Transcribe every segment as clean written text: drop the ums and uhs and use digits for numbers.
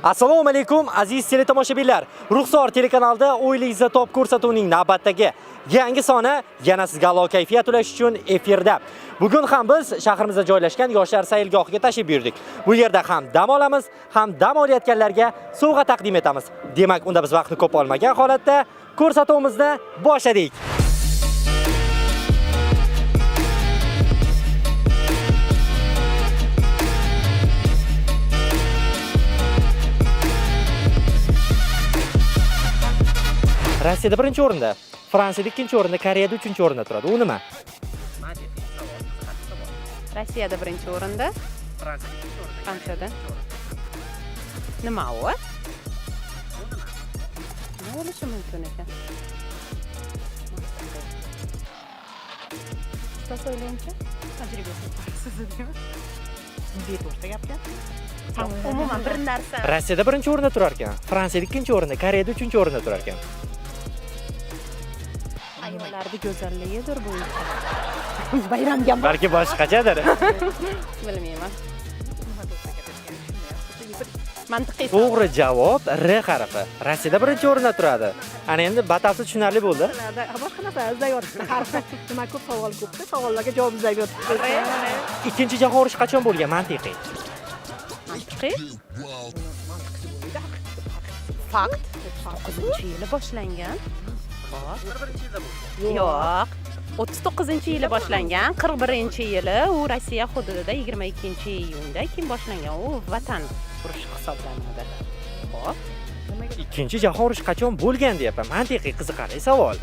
Assalomu alaykum aziz teletomoshabinlar. Ruxsor telekanalida O'ylaysiz top ko'rsatuvining navbatdagi yangi soni yana sizga a'lo kayfiyat ulash uchun efirda. Bugun ham biz shahrimizda joylashgan yoshlar sayilgohiga tashrif buyurdik. Bu yerda ham dam olamiz, ham dam olayotganlarga sovg'a taqdim etamiz. Demak, unda biz vaqtni ko'p olmagan holatda ko'rsatuvimizni boshladik. Rossiyada birinchi o'rinda, Fransiyada ikkinchi o'rinda, Koreyada uchinchi o'rinda turadi. U nima? Rossiyada birinchi o'rinda, Fransiyada. Nima u? Nima bo'lishi mumkin ekan? Ustoz o'ylangchi, tajribasi sizni. Beto'rta gaplar. Umuman bir narsa. Rossiyada birinchi o'rinda turar ekan, Fransiyada ikkinchi o'rinda, Koreyada uchinchi o'rinda turar ekan. Ayollarning go'zalligidir bu. Bayramga Balki boshqachadir. Bilmayman. Mantiqiy. To'g'ri javob R harfi. Rossiyada birinchi o'rinda turadi. Ana endi batafsil tushunarli bo'ldi. Boshqa narsa izlayotibdi. Harfi nima ko'p savol ko'pda, savollarga javob izlayotibdi. Ikkinchi jahon urushi qachon bo'lgan? Mantiqiy. Mantiqiy. Fakt. 9-yili boshlangan. Yo'q. 39-yili boshlangan, 41-yili u Rossiya hududida 22-iyunda kim boshlangan? U vatan urushi hisoblanadi. Xo'p. Ikkinchi jahon urushi qachon bo'lgan deyapman. Mantiqiy qiziqarli savol.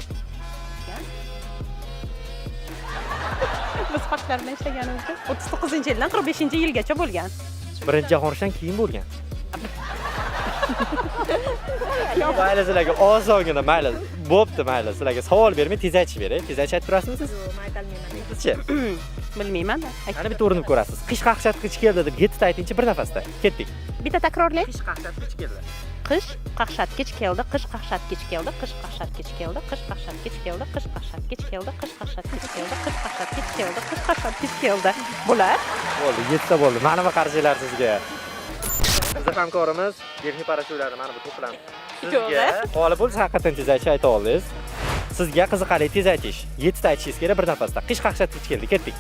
Biz faktlar bilan ishlaganimizda 39-yildan 45-yilgacha bo'lgan. Birinchi jahon urushidan keyin bo'lgan. Mayli sizlarga osongina, mayli. Bo'pti, mayli. Sizlarga savol bermay tez aytib beray. Tez aytib turasizmi siz? Yo'q, aytolmayman. Sizchi? Bilmayman. Ana bitta urinib ko'rasiz. Qish qaqshatqich keldi deb 7 ta aytingchi bir nafasda. Ketdik. Bitta takrorlang. Qish qaqshatqich keldi. Qish qaqshatgich keldi, qish qaqshatgich keldi, qish qaqshatgich keldi, qish qaqshatgich keldi, qish qaqshatgich keldi, qish qaqshatgich keldi, qish qaqshatgich keldi, qish qaqshatgich keldi. Bular Bo'ldi, 7 ta bo'ldi. Mana bu qarshilar sizga. Bizning hamkorimiz texnik parashyutlarni mana bu to'plam. Sizga g'olib bo'lsa haqiqatan tez aytish ayta oldingiz. Sizga qiziqarli tez aytish. 7 ta aytishingiz kerak bir nafasda. Qish qaqshatgich keldi, ketdik.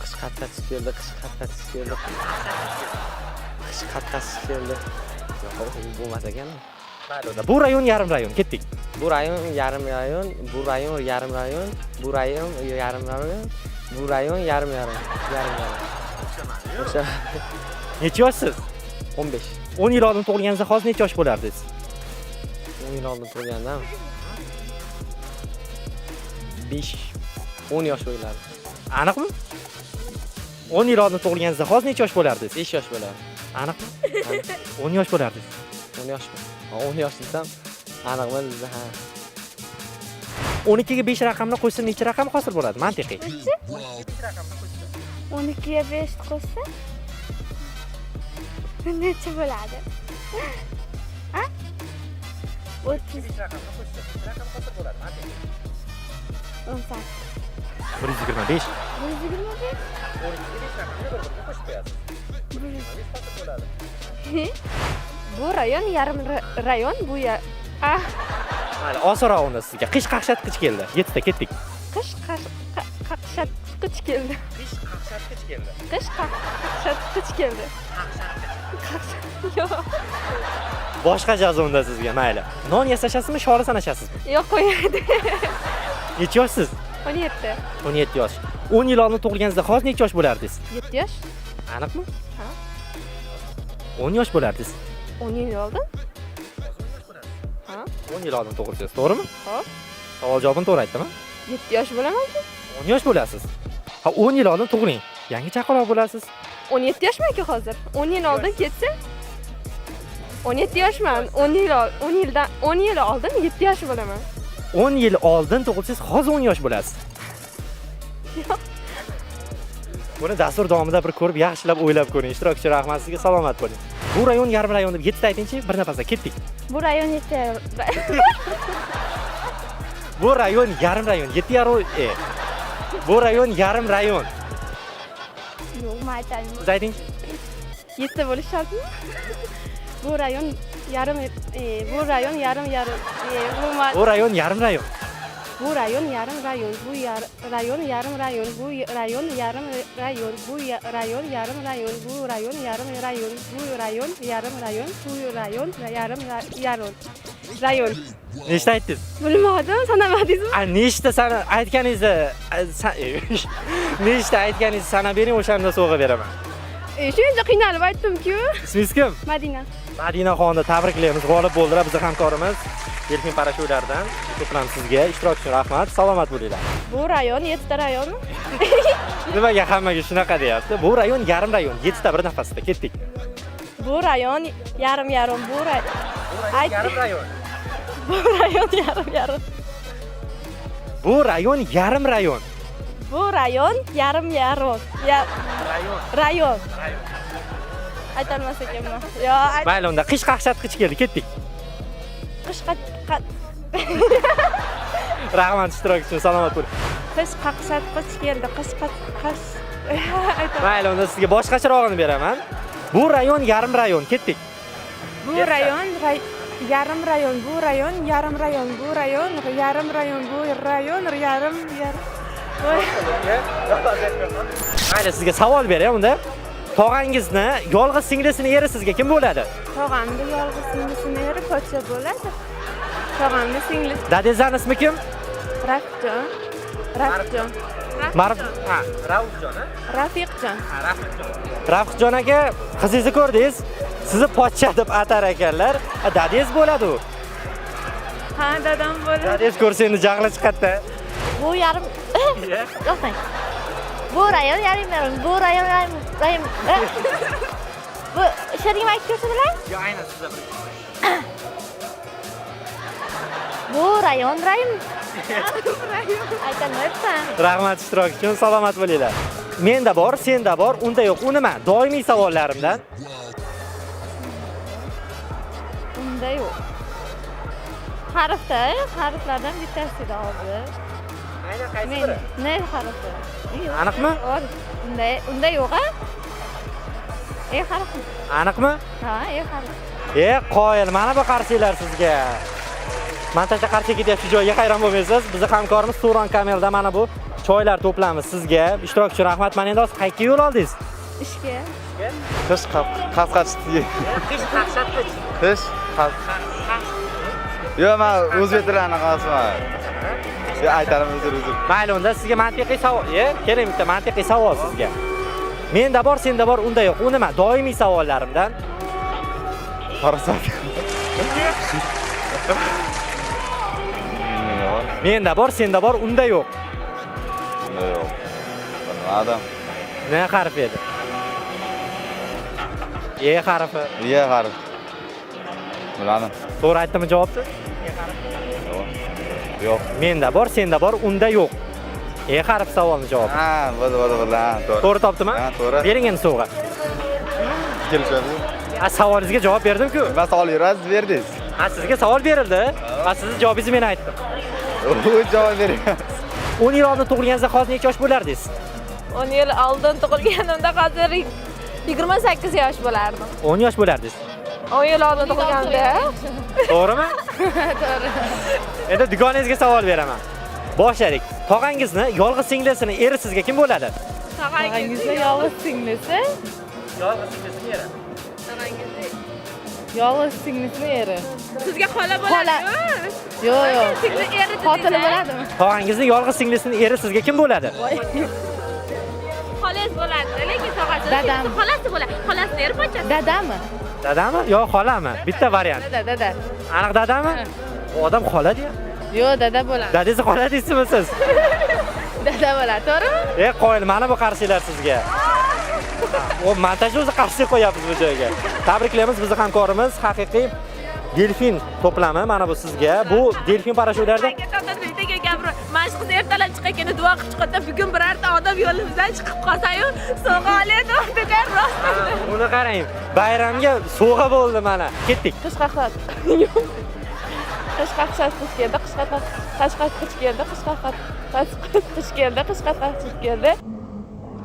Qish qaqshatgich keldi, qish qaqshatgich keldi. Qish qaqshatgich keldi. Yo'q, u bo'lmas ekan. Mayli, bu rayon yarim rayon, ketdik. Bu rayon yarim rayon, bu rayon yarim rayon, bu rayon yarim rayon, bu rayon yarim yarim. O'sha Necha yoshsiz? 15. 10 yil oldin tug'ilganingizda hozir necha yosh bo'lardingiz? 10 yil oldin tug'ilgandim. 10 yosh bo'lardi. Aniqmi? 10 yil oldin tug'ilganingizda hozir necha yosh bo'lardingiz? 5 yosh bo'lardi. Aniqmi? 10 yosh bo'lardingiz. 10 yoshmi? 10 yosh desam, aniqmi bizda ha. 12 ga 5 raqamni qo'shsa necha raqam hosil bo'ladi? Mantiqiy. 12 ga 5 qo'shsa necha bo'ladi? Ha? 30 raqamni qo'shsa raqam hosil bo'ladi. Mantiqiy. 18 125. 125 12 ga 5 raqamni bir-biriga qo'shib qo'yasiz. 125 hosil bo'ladi. Bu rayon yarim rayon bu ya. Mayli, osonroq unda sizga. Qish qaqshatqich keldi. 7 ta ketdik. Qish qaqshatqich keldi. Qish qaqshatqich keldi. Qish qaqshatqich keldi. Yo'q. Boshqa jazomda sizga, mayli. Non yasashasizmi, sholi sanashasizmi? Yo'q qo'yadi. Necha yoshsiz? 17. 17 yosh. 10 yil oldin tug'ilganingizda hozir necha yosh bo'lardingiz? 7 yosh. Aniqmi? Ha. 10 yosh bo'lardingiz. 10 yil oldin? Ha. 10 yil oldin tug'ilsangiz, to'g'rimi? Xo'p. Savol javobini to'g'ri aytdimmi? 7 yosh bo'laman-ku. 10 yosh bo'lasiz. Ha, 10 yil oldin tug'iling. Yangi chaqaloq bo'lasiz. 17 yoshman-ku hozir. 10 yil oldin ketsa 17 yoshman. 10 yil oldin 7 yosh bo'laman. 10 yil oldin tug'ilsangiz, hozir 10 yosh bo'lasiz. Yo'q. Buni dastur davomida bir ko'rib, yaxshilab o'ylab ko'ring. Ishtirokchi rahmat sizga, salomat bo'ling. Bu rayon yarim rayon deb 7 ta aytingchi, bir nafasda ketdik. Bu rayon 7. Bu rayon yarim rayon, 7,5 Bu rayon yarim rayon. Yo'q, maytaymi. Siz ayting. 7 bo'lish shartmi? Bu rayon yarim bu rayon yarim yarim Bu rayon yarim rayon. bu rayon yarim rayon bu rayon yarim rayon bu rayon yarim rayon bu rayon yarim rayon bu rayon yarim rayon bu rayon yarim rayon bu rayon yarim rayon. Nechta aytdingiz? Bilmadim, sanamadingizmi? Nechta sana aytganingizni nechta aytganingizni sanab bering, o'shanda sovg'a beraman. Shuncha qiynalib aytdim-ku. Ismingiz kim? Madina. Madinaxonni tabriklaymiz. G'olib bo'ldilar bizning hamkorimiz. Delfin parashyutlaridan ko'plam sizga ishtirok uchun rahmat. Salomat bo'linglar. Bu rayon 7 ta rayonmi? Nimaga hammaga shunaqa deyapti? Bu rayon yarim rayon, 7 ta bir nafasda ketdik. Bu rayon yarim yarim bu rayon. Yarim rayon. Bu rayon yarim yarim. Bu rayon yarim rayon. Bu rayon yarim yarim. Rayon. Aytolmas ekanman. Yo, Mayli, unda qish qaqshatqich keldi, ketdik. qishqat Rahmat ishtirok uchun, salomat bo'ling. qish qaqshatqich keldi. Qishqat Mayli, unda sizga boshqachirog'ini beraman. Bu rayon yarim rayon, ketdik. Bu rayon yarim rayon. Bu rayon yarim rayon. Bu rayon yarim rayon. Bu rayon yarim. Mayli, sizga savol beray unda. Tog'angizni yolg'iz singlisini eri sizga kim bo'ladi? Tog'amda yolg'iz singlisini eri pochcha bo'ladi. Tog'amda singlisi Dadangizning ismi kim? Rafiqjon. Raufjon, Rafiqjon. Rafiqjon aka, qizingizni ko'rdingiz? Sizni pochcha deb atar ekanlar. Dadangiz bo'ladi u. Ha, dadam bo'ladi. Dadangiz ko'rsa endi jahli chiqadi. Bu yarim yo'qmang. Bu rayon yarim yarim. Bu rayon rayon. Bu she'ringni aytib ko'rsatdilar? Yo, aynan sizlar. Bu rayon rayon. Aytolmayapsan. Rahmat ishtirok uchun, salomat bo'linglar. Menda bor, senda bor, unda yo'q. U nima? Doimiy savollarimdan. Unda yo'q. Harflardan bittasida hozir. Aynan qaysi Men biri? ne harfi? Aniqmi? Unda yo'q-a? Harfi. Aniqmi? Ha, harfi. Qoyil, mana bu qarshilar sizga. Mantacha qarshi ketyapti joyga hayron bo'lmaysiz. Bizning hamkorimiz Turon Kamelda mana bu choylar to'plamiz sizga. Ishtirok uchun rahmat. Mana endi hozir qayerga yo'l oldingiz? Ishga. Qish qasqatishdi. Qish qaqshatqich. Qish Yo'q, men o'zbek tilini qasman. Aytarim uzr. Mayli, unda sizga mantiqiy savol. Keling, bitta mantiqiy savol sizga. Menda bor, senda bor, unda yo'q. U nima? Doimiy savollarimdan. Qarasam. Menda bor, senda bor, unda yo'q. Yo'q. Bilmadim. Ne harfi edi? Harfi. Harf. Bilmadim. To'g'ri aytdimmi javobni? Yo'q. Menda bor, senda bor, unda yo'q. Harf savolni javobi. Ha, bo'ldi. To'g'ri topdimi? Ha, to'g'ri. Bering endi sovg'a. Kelishadi. Savolingizga javob berdim-ku. Men savol berdingiz. Sizga savol berildi. Sizni javobingizni men aytdim. U javob bering. 10 yil oldin tug'ilganingizda hozir necha yosh bo'lardingiz? 10 yil oldin tug'ilganimda hozir 28 yosh bo'lardim. 10 yosh bo'lardingiz. 10 yil oldin tug'ilganda. To'g'rimi? To'g'ri. Endi dugonangizga savol beraman. Boshladik. Tog'angizni yolg'iz singlisini eri sizga kim bo'ladi? Tog'angizni yolg'iz singlisi. Yolg'iz singlisini eri. Yolg'iz singlisini eri. Sizga xola Xola. Yo'q. Singli eri Xotini bo'ladimi? Tog'angizni yolg'iz singlisini eri sizga kim bo'ladi? Xolas bo'ladi, lekin tog'asi. Dadam. Xolasi bo'ladi. Xolasini eri pochchasi. Dadami? Dadami yo xolami? Bitta variant. Dada. Aniq dadami? Odam xola deyapti. Yo'q, dada bo'ladi. Dadangizni xola deysizmi siz? Dada bo'ladi, to'g'rimi? Qoyil, mana bu qarshilar sizga. O montajni o'zi qarshi qo'yapmiz bu joyga. Tabriklaymiz bizning hamkorimiz, haqiqiy delfin to'plami mana bu sizga. Bu delfin parashyutlarda Mana shu qiz ertalab chiqayotganda duo qilib chiqadi. Bugun birorta odam yo'limizdan chiqib qolsa-yu, sovg'a oladi degan rost. Uni qarang. Bayramga sovg'a bo'ldi mana. Ketdik. Qish qaqshat. Qish qaqshat qish keldi, qish qaqshat. Qashqat qish keldi, qish qaqshat. Qish keldi, qish qaqshat qish keldi.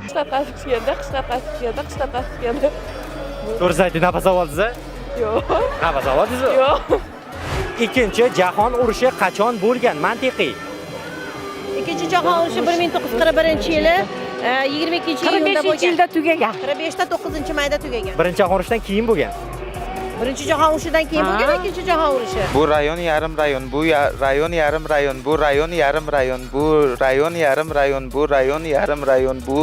Qish qaqshat qish keldi, qish qaqshat qish keldi, qish qaqshat qish keldi. To'g'risi ayting, nafas oldingiz. Yo'q. Nafas oldingiz? Yo'q. Ikkinchi jahon urushi qachon bo'lgan? Mantiqiy. Ikkinchi jahon urushi 1941-yili 22-iyulda bo'lgan. 45-yilda tugagan. 45-da 9-mayda tugagan. Birinchi jahon urushidan keyin bo'lgan. Birinchi jahon urushidan keyin bo'lgan ikkinchi jahon urushi. Bu rayon yarim rayon, bu rayon yarim rayon, bu rayon yarim rayon, bu rayon yarim rayon, bu rayon yarim rayon, bu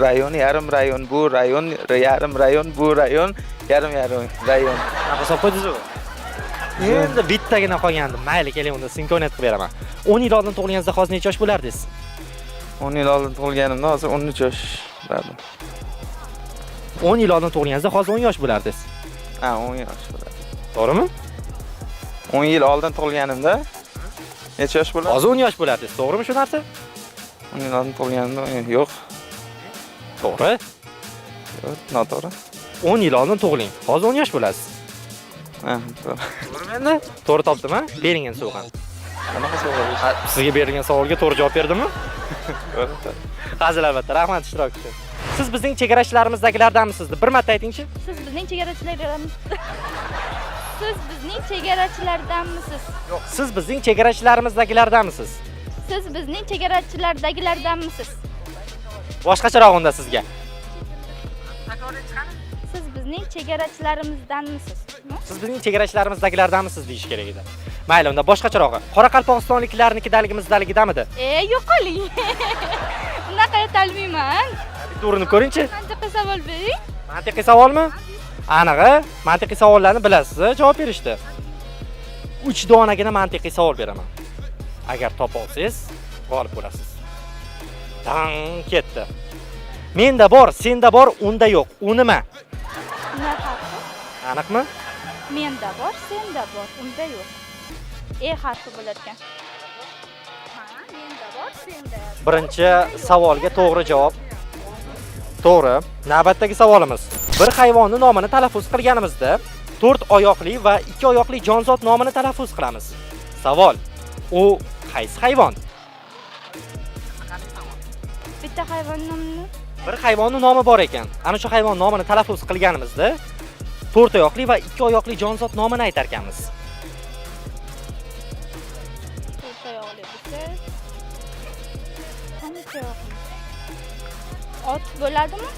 rayon yarim rayon, bu rayon yarim rayon, bu rayon yarim rayon. Nafas olib qo'ydingiz-ku. Endi bittagina qolgandi. Mayli, keling unda imkoniyat qilib beraman. 10 yil oldin tug'ilganingizda hozir necha yosh bo'lardingiz? 10 yil oldin tug'ilganimda hozir 13 yosh bo'ladi. 10 yil oldin tug'ilganingizda hozir 10 yosh bo'lardingiz. Ha, 10 yosh bo'ladi. To'g'rimi? 10 yil oldin tug'ilganimda necha yosh bo'ladi? Hozir 10 yosh bo'lardingiz. To'g'rimi shu narsa? 10 yil oldin tug'ilganimda yo'q. To'g'ri. Yo'q, noto'g'ri. 10 yil oldin tug'iling. Hozir 10 yosh bo'lasiz. Ha, to'g'ri. To'g'rimi endi? To'g'ri topdimmi? Bering endi sovg'ani. Qanaqa savol? Sizga berilgan savolga to'g'ri javob berdimmi? To'g'ri. Hazil albatta. Rahmat ishtirok uchun. Siz bizning chegarachilarimizdagilardanmisiz? Bir marta aytingchi. Siz bizning chegarachilarimiz. Siz bizning chegarachilardanmisiz? Yo'q, siz bizning chegarachilarimizdagilardanmisiz? Siz bizning chegarachilardagilardanmisiz? Boshqacharoq unda sizga. Siz bizning chegarachilarimizdanmisiz? Siz bizning chegarachilarimizdagilardanmisiz deyish kerak edi. Mayli, unda boshqacharoq. Qoraqalpog'istonliklarnikidagimizdaligidamidi? Yo'qoling. Unaqa aytolmayman. Bitta urinib ko'ring-chi. Mantiqiy savol bering. Mantiqiy savolmi? Aniqi, mantiqiy savollarni bilasiz, javob berishdi. 3 donagina mantiqiy savol beraman. Agar topa olsangiz, g'olib bo'lasiz. Dang ketdi. Menda bor, senda bor, unda yo'q. U nima? Nima harfi? Aniqmi? Menda bor, senda bor, unda yo'q. Harfi bo'lar ekan. Ha, menda bor, senda. Birinchi savolga to'g'ri javob. To'g'ri. Navbatdagi savolimiz. Bir hayvonning nomini talaffuz qilganimizda 4 oyoqli va 2 oyoqli jonzot nomini talaffuz qilamiz. Savol: u qaysi hayvon? Bitta hayvon nomini Bir hayvonning nomi bor ekan. Ana shu hayvon nomini talaffuz qilganimizda 4 oyoqli va 2 oyoqli jonzot nomini aytar ekanmiz. to'rtoyoqli bo'lsa, qancha oyoqli? Ot bo'ladimi?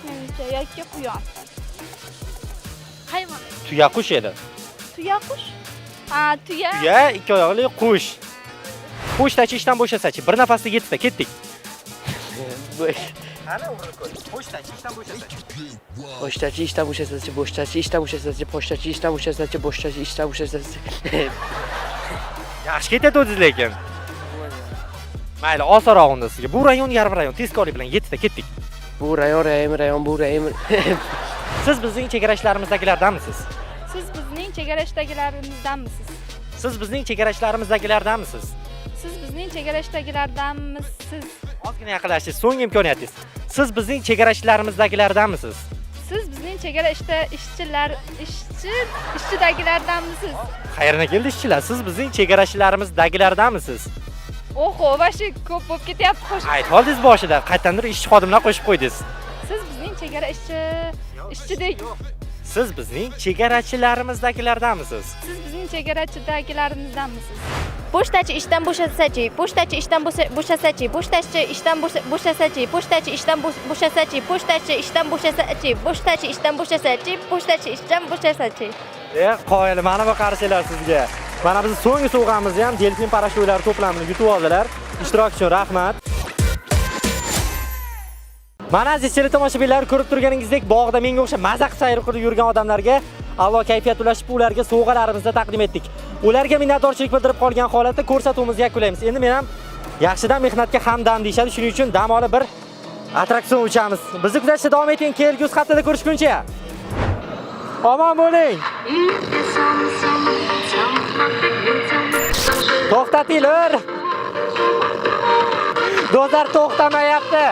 Menimcha yoki quyon. Hayvon. Tuya qush edi. Tuya qush? Ha, tuya. Tuya 2 oyoqli qush. Pochtachi ishdan bo'shasachi, bir nafasda yetdi, ketdik. Ana urinib ko'ring. Pochtachi ishdan bo'shasachi. Pochtachi ishdan bo'shasachi, pochtachi ishdan bo'shasachi, pochtachi ishdan bo'shasachi, pochtachi ishdan bo'shasachi. Yaxshi ketadi lekin. Mayli, osonroq unda sizga. Bu rayon yarim rayon tezkorlik bilan yetdi, ketdik. Bu rayon, bu rayon. Siz bizning chegarachilarimizdagilardanmisiz? Siz bizning chegarashdagilarimizdanmisiz? Siz bizning chegarachilarimizdagilardanmisiz? Siz bizning chegarashdagilardanmisiz? Ozgina yaqinlashingiz, so'nggi imkoniyatingiz. Siz bizning chegarachilarimizdagilardanmisiz? Siz bizning chegara ishchidagilardanmisiz? Qayerdan keldi ishchilar? Siz bizning chegarachilarimizdagilardanmisiz? Oho, vashi ko'p bo'lib ketyapti qo'shib. Aytib oldingiz boshida, qayerdandir ishchi xodimlar qo'shib qo'ydingiz. Siz bizning chegara ishchidek. Siz bizning chegarachilarimizdagilardanmisiz? Siz bizning chegarachidagilarimizdanmisiz? Pochtachi ishdan bo'shasachi, pochtachi ishdan bo'shasachi, pochtachi ishdan bo'shasachi, pochtachi ishdan bo'shasachi, pochtachi ishdan bo'shasachi, pochtachi ishdan bo'shasachi, pochtachi ishdan bo'shasachi. Qoyil, mana bu qarshilar sizga. Mana biz so'nggi sovg'amizni ham delfin parashyutlari to'plamini yutib oldilar. Ishtirok uchun rahmat. Mana aziz teletomoshabinlar, ko'rib turganingizdek, bog'da menga o'xshab mazaq sayr qilib yurgan odamlarga a'lo kayfiyat ulashib, ularga sovg'alarimizni taqdim etdik. Ularga minnatdorchilik bildirib qolgan holatda ko'rsatuvimizni yakunlaymiz. Endi men ham yaxshidan mehnatga hamdam deyshadi. Shuning uchun dam olib bir attraksion uchamiz. Bizni kuzatishda davom eting. Kelgusi haftada ko'rishguncha. Omon bo'ling. To'xtatinglar. Dozar to'xtamayapti.